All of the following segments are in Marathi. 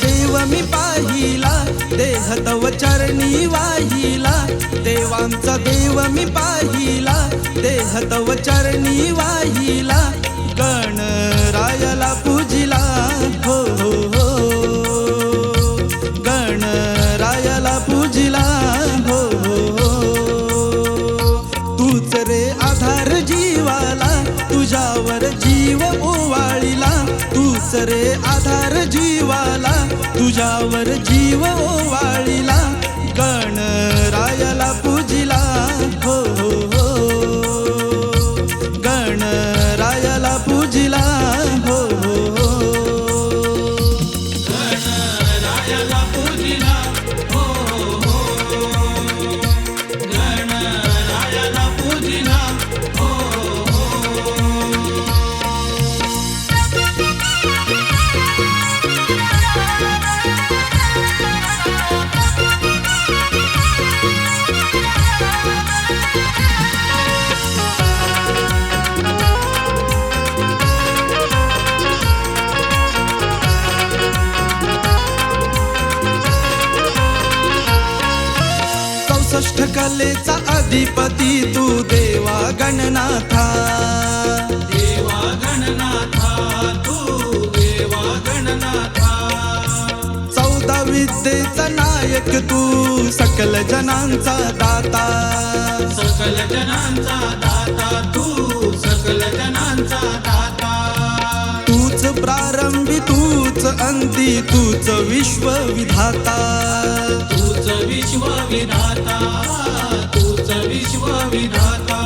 देव मी पाहिला, देह तव चरणी वाहिला. देवांचा देव मी पाहिला, देह तव चरणी वाहिला. गणरायाला पूजिला, हो हो हो. गणरायाला पूजिला, हो हो हो. तूच रे आधार जीवाला, तुझ्यावर जीव ओवाळीला. तूच रे आधार जीवाला, तुझ्यावर जीव ओवाळीला. गणरायाला पूजिला, हो हो हो. गणरायाला पूजिला, हो हो हो. गणरायाला पूजिला, हो हो हो. गणरायाला पूजिला, हो हो. चौसष्ट कलेचा अधिपती तू देवा गणनाथा. देवा गणनाथा, तू देवा गणनाथा. 14 विद्येचा नायक तू, सकल जनांचा दाता. सकल जनांचा दाता, तू सकल जनांचा दाता. तूच प्रारंभी, तूच अंती, तूच विश्व विधाता. तूच विश्व विधाता, तूच विश्व विधाता.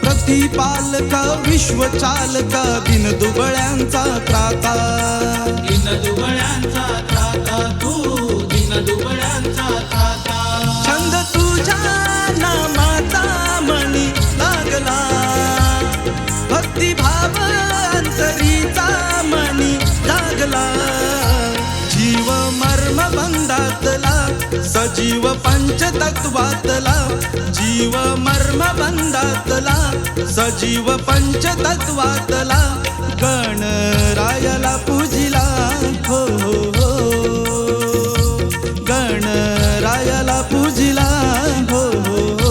प्रतिपालक विश्वचालक, दिन दुबळ्यांचा त्राता. दिन दुबळ्यांचा त्राता, तू दिन दुबळ्यांचा त्राता. छंद तुझ्या नामाचा मनी लागला, भक्तिभाव अंतरीचा मनी लागला. जीव मर्म बंधातला, सजीव पंचतत्वातला. जीव मर्म बंधातला, सजीव पंचतत्वातला. गणरायाला पूजिला, हो हो हो. गणरायाला पूजिला, हो हो हो.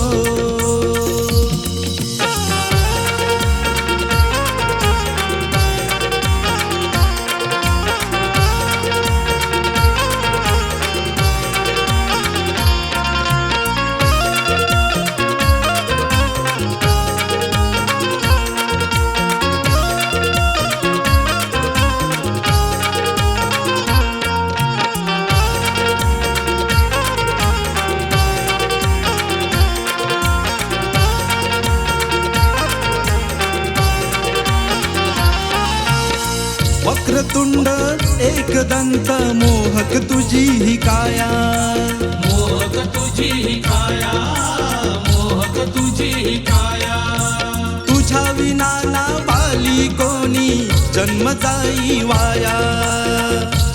वक्रतुंड एकदंत, मोहक तुझी ही काया. मोहक तुझी ही काया, मोहक तुझी ही काया. तुझ्या विना ना पाली कोणी, जन्म जाई वाया.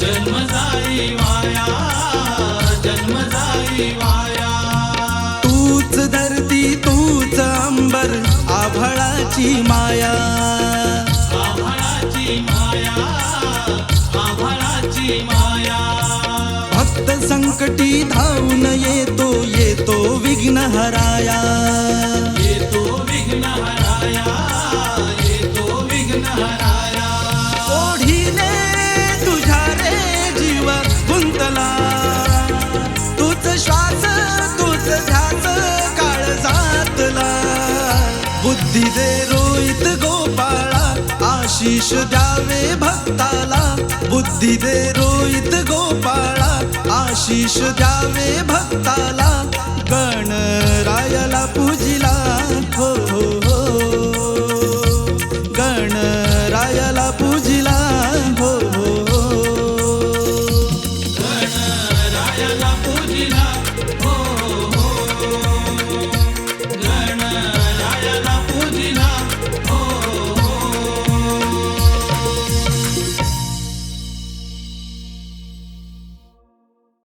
जन्म जाई वाया, जन्म जाई वाया. तूच धरती, तूच अंबर, आभाळाची माया. आभाळाची माया, आभाळाची माया. भक्त संकटी धावून येतो, येतो विघ्न हराया. येतो विघ्न हराया, येतो विघ्न हराया. ओढीने तुझ्या रे जीव गुंतला. तूच श्वास, तूच ध्यास काळजातला. बुद्धी दे रोहित गोपाळा, आशीष द्यावे भक्ताला. बुद्धी दे रोहित गोपाळा, आशीष द्यावे भक्ताला. गण